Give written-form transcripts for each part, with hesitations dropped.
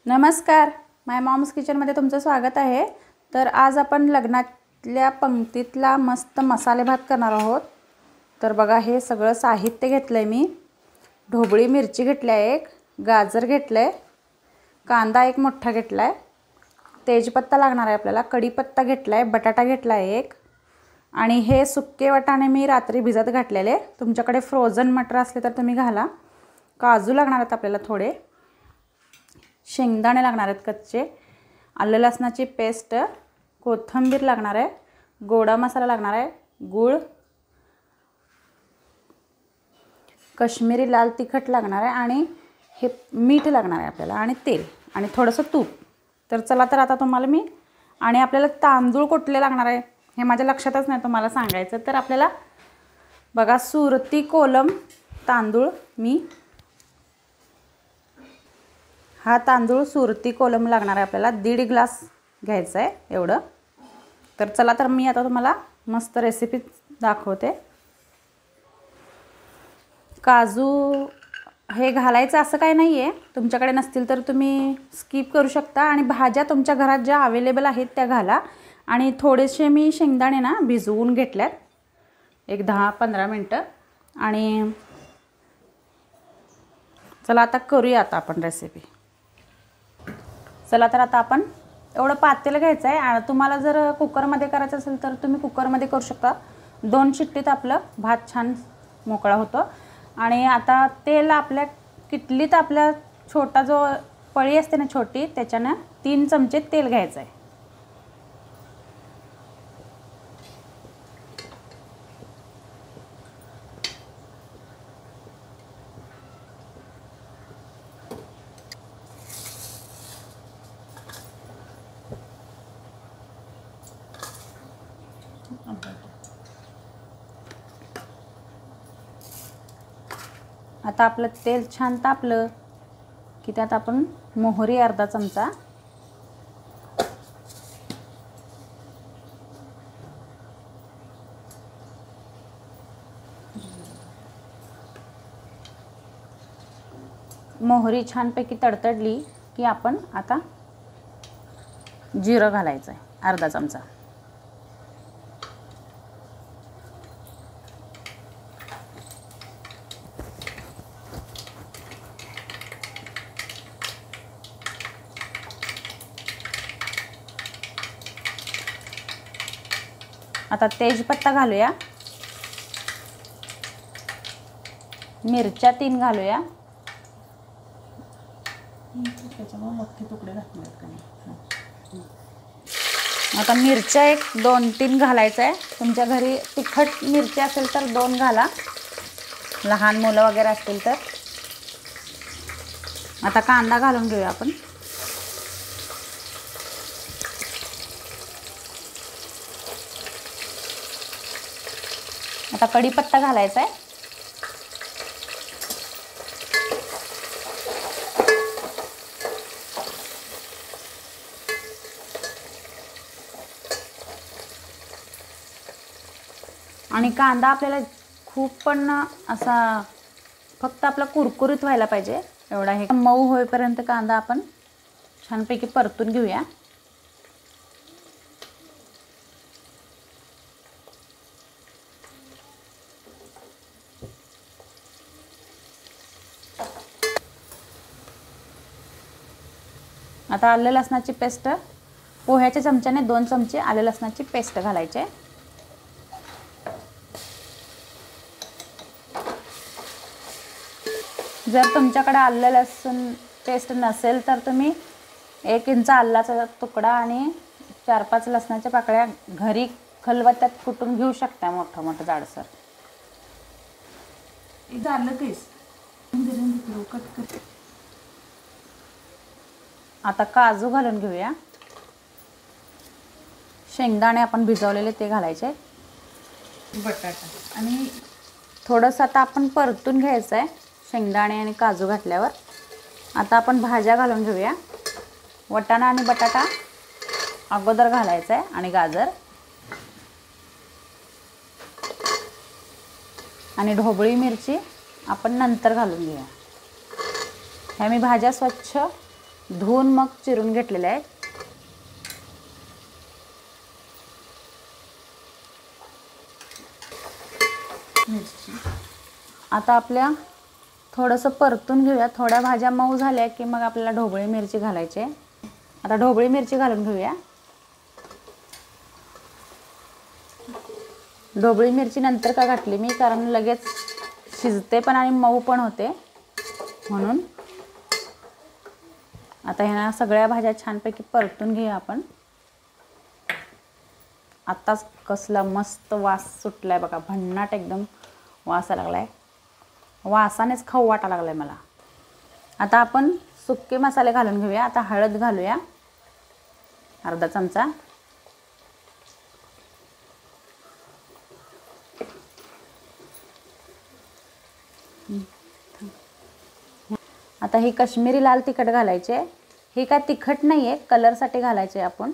नमस्कार, माय मॉम्स किचनमध्ये तुमचं स्वागत आहे। तर आज आपण लग्नातल्या पंक्तीतला मस्त मसाले भात करणार आहोत। तर बघा, हे सगळं साहित्य घेतलंय मी। ढोबळी मिरची घेतलाय, एक गाजर घेतलंय, कांदा एक मोठा घेतलाय, तेजपत्ता लागणार आहे आपल्याला, कढीपत्ता घेतलाय, बटाटा घेतलाय एक, आणि हे सुक्के वाटाणे मी रात्री भिजत घातलेले। तुमच्याकडे फ्रोझन मटर असले तर तुम्ही घाला। काजू लागणार आहेत आपल्याला थोडे, शेंगदाणे लागणार आहेत कच्चे, आलं लसणाची पेस्ट, कोथिंबीर लागणार आहे, गोडा मसाला लागणार आहे, गूळ, काश्मीरी लाल तिखट लागणार आहे, आणि हे मीठ लागणार आहे आपल्याला, आणि तेल आणि थोडंसं तूप। तर चला, तर आता तुम्हाला मी, आणि आपल्याला तांदूळ कुठले लागणार आहे हे माझ्या लक्षातच नाही तुम्हाला सांगायचं। तर आपल्याला बघा, सुरती कोलम तांदूळ, हा तांदूळ सुरती कोलम लागणार आहे आपल्याला, 1.5 ग्लास घ्यायचा आहे एवढं। तर चला, तर मी आता तुम्हाला मस्त रेसिपी दाखवते। काजू हे घालायचं असं काही नाही आहे, तुमच्याकडे नसतील तर तुम्ही स्किप करू शकता, आणि भाज्या तुमच्या घरात ज्या अवेलेबल आहेत त्या घाला। आणि थोडेसे मी शेंगदाणे ना भिजवून घेतल्यात, एक 10-15 मिनटं। आणि चला, आता करूया आता आपण रेसिपी। चला, तर आता आपण एवढं पातेलं घ्यायचं आहे। तुम्हाला जर कुकरमध्ये करायचं असेल तर तुम्ही कुकरमध्ये करू शकता। 2 शिट्टीत आपलं भात छान मोकळा होतो। आणि आता तेल आपल्या किटलीत, आपल्या छोटा जो पळी असते ना छोटी, त्याच्यानं 3 चमचे तेल घ्यायचं आहे। आता आपलं तेल छान तापलं की त्यात आपण मोहरी अर्धा चमचा, मोहरी छानपैकी तडतडली की आपण आता जिरं घालायचं आहे अर्धा चमचा। आता तेजपत्ता घालूया, मिरच्या 3 घालूया, त्याच्यामुळे मोठे तुकडे घातले। आता मिरच्या एक 2-3 घालायचं आहे। तुमच्या घरी तिखट मिरची असेल तर 2 घाला, लहान मुलं वगैरे असतील तर। आता कांदा घालून घेऊया आपण। आता कढीपत्ता घालायचा आहे, आणि कांदा आपल्याला खूप पण असा, फक्त आपला कुरकुरीत व्हायला पाहिजे एवढा, हे मऊ होईपर्यंत कांदा आपण छानपैकी परतून घेऊया। आता आलं लसणाची पेस्ट, पोह्याच्या चमच्याने 2 चमचे आलं लसणाची पेस्ट घालायचे। जर तुमच्याकडे आलं लसूण पेस्ट नसेल तर तुम्ही 1 इंच आल्याचा तुकडा आणि 4-5 लसणाच्या पाकळ्या घरी खलबत्त्यात कुटून घेऊ शकता, मोठं मोठं जाडसर। आता काजू घालून घेऊया, शेंगदाणे आपण भिजवलेले ते घालायचे, बटाटा, आणि थोडंसं आता आपण परतून घ्यायचं आहे शेंगदाणे आणि काजू घातल्यावर। आता आपण भाज्या घालून घेऊया, वाटाणा आणि बटाटा अगोदर घालायचा आहे, आणि गाजर, आणि ढोबळी मिरची आपण नंतर घालून घेऊया। ह्या मी भाज्या स्वच्छ धुवून मग चिरून घेतलेले आहेत. आता आपल्या थोडंसं परतून घेऊया. थोड्या भाज्या मऊ झाल्या की मग आपल्याला ढोबळी मिरची घालायची आहे. आता ढोबळी मिरची घालून घेऊया. ढोबळी मिरची नंतर का घातली मी, कारण लगेच शिजते पण आणि मऊ पण होते म्हणून. आता ह्या सगळ्या भाज्या छानपैकी परतून घेऊया आपण. आत्ताच कसला मस्त वास सुटलाय बघा, भन्नाट एकदम वास लागलाय. वासानेच खाऊ वाटा लागलाय मला. आता आपण सुके मसाले घालून घेऊया. आता हळद घालूया अर्धा चमचा. आता ही काश्मीरी लाल तिखट घालायचे. हे काय तिखट नाही आहे, कलरसाठी घालायचे आपण.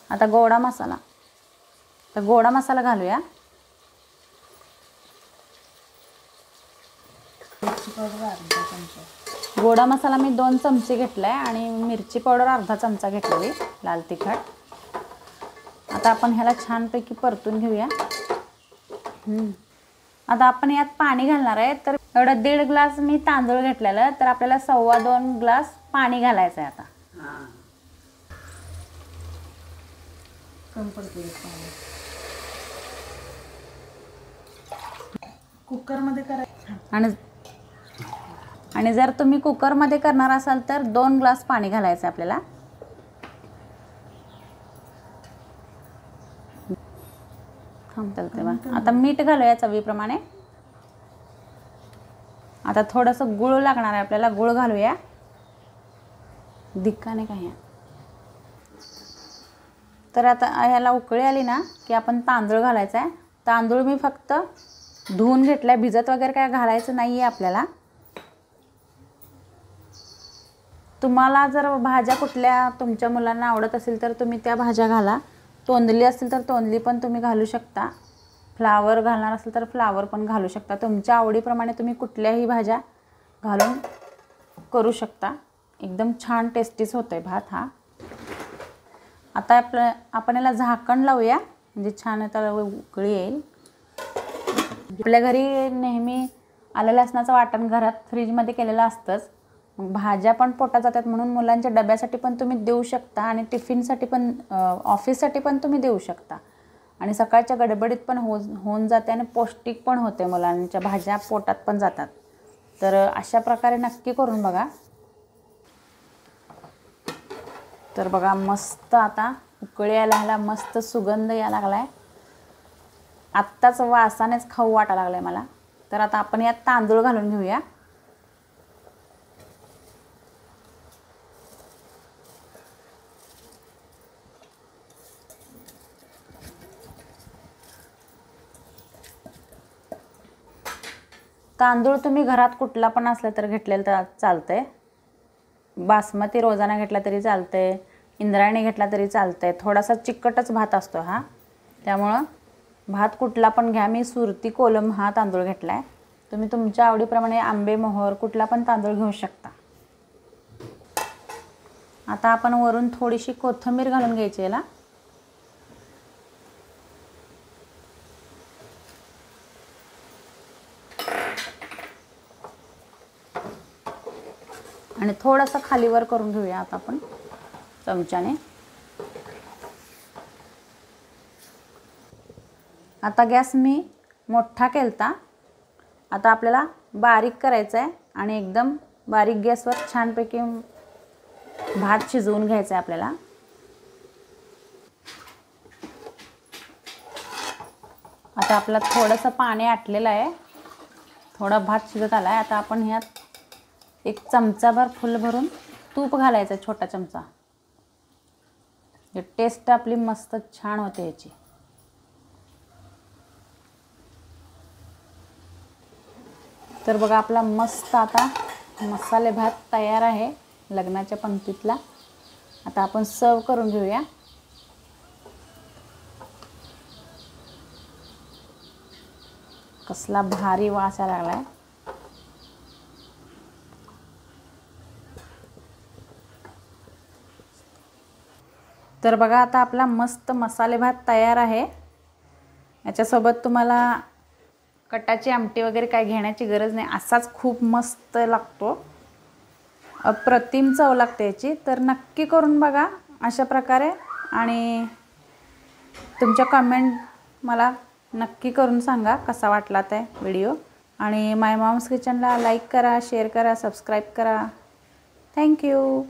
आता गोडा मसाला, तर गोडा मसाला घालूया. गोडा मसाला मी 2 चमचे घेतलाय आणि मिरची पावडर अर्धा चमचा घेतलेली लाल तिखट. आता आपण ह्याला छानपैकी परतून घेऊया. आता आपण यात पाणी घालणार आहे. तर एवढं 1.5 ग्लास मी तांदूळ घेतलेलं, तर आपल्याला 2.25 ग्लास पाणी घालायचं आहे. आता कुकरमध्ये करायचं. आणि जर तुम्ही कुकरमध्ये करणार असाल तर 2 ग्लास पाणी घालायचं आपल्याला. आता मीठ घालूया चवीप्रमाणे. आता थोडंसं गुळ लागणार आहे आपल्याला, गुळ घालूया. दिक्काने काय. तर आता ह्याला उकळी आली ना की आपण तांदूळ घालायचा आहे. तांदूळ मी फक्त धुवून घेतलाय, भिजत वगैरे काय घालायचं नाही आहे आपल्याला. तुम्हाला जर भाज्या कुठल्या तुमच्या मुलांना आवडत असेल तर तुम्ही त्या भाज्या घाला. तोंडली असेल तर तोंडली पण तुम्ही घालू शकता. फ्लावर घालणार असेल तर फ्लावर पण घालू शकता. तुमच्या आवडीप्रमाणे तुम्ही कुठल्याही भाज्या घालून करू शकता. एकदम छान टेस्टीच होतोय भात हा. आता आपण याला झाकण लावूया, म्हणजे छान त्याला उकळी येईल. आपल्या घरी नेहमी आलं लसणाचं वाटण घरात फ्रीजमध्ये केलेलं असतंच. मग भाज्या पण पोटात जातात म्हणून मुलांच्या डब्यासाठी पण तुम्ही देऊ शकता आणि टिफिनसाठी पण, ऑफिससाठी पण तुम्ही देऊ शकता. आणि सकाळच्या गडबडीत पण होऊन जाते आणि पौष्टिक पण होते. मुलांच्या भाज्या पोटात पण जातात. तर अशा प्रकारे नक्की करून बघा. तर बघा मस्त आता उकळी यायला ह्याला, मस्त सुगंध यायला लागलाय. आत्ताच वासानेच खाऊ वाटा लागलाय मला. तर आता आपण यात तांदूळ घालून घेऊया. तांदूळ तुम्ही घरात कुठला पण असला तर घेतलेलं तर चालतंय. बासमती रोजाना घेतला तरी चालतंय, इंद्रायणी घेतला तरी चालतंय. थोडासा चिकटच भात असतो हा, त्यामुळं भात कुठला पण घ्या. मी सुरती कोलम हा तांदूळ घेतलाय. तुम्ही तुमच्या आवडीप्रमाणे आंबे मोहर कुठला पण तांदूळ घेऊ शकता. आता आपण वरून थोडीशी कोथिंबीर घालून घ्यायची याला. आणि थोडंसं खालीवर करून घेऊया आता आपण चमच्याने. आता गॅस मी मोठा केलता. आता आपल्याला बारीक करायचा आहे आणि एकदम बारीक गॅसवर छानपैकी भात शिजवून घ्यायचा आहे आपल्याला. आता आपला थोडंसं पाणी आटलेलं आहे, थोडा भात शिजत आला आहे. आता आपण ह्यात 1 चमचाभर फुल भरून तूप घालायचं, छोटा चमचा. टेस्ट आपली मस्त छान होते याची. तर बघा आपला मस्त आता मसाले भात तयार आहे लग्नाच्या पंक्तीतला. आता आपण सर्व करून घेऊया. कसला भारी वास यायला लागलाय. तर बघा आता आपला मस्त मसाले भात तयार आहे। याच्यासोबत तुम्हाला कटाची आमटी वगैरे काय घेण्याची गरज नाही, असाच खूप मस्त लागतो, अप्रतिम चव लागते याची। तर नक्की करून बघा अशा प्रकारे आणि तुमच्या कमेंट मला नक्की करून सांगा कसा वाटला ते व्हिडिओ। आणि माय मॉम्स किचनला लाईक करा, शेअर करा, सबस्क्राईब करा। थँक्यू।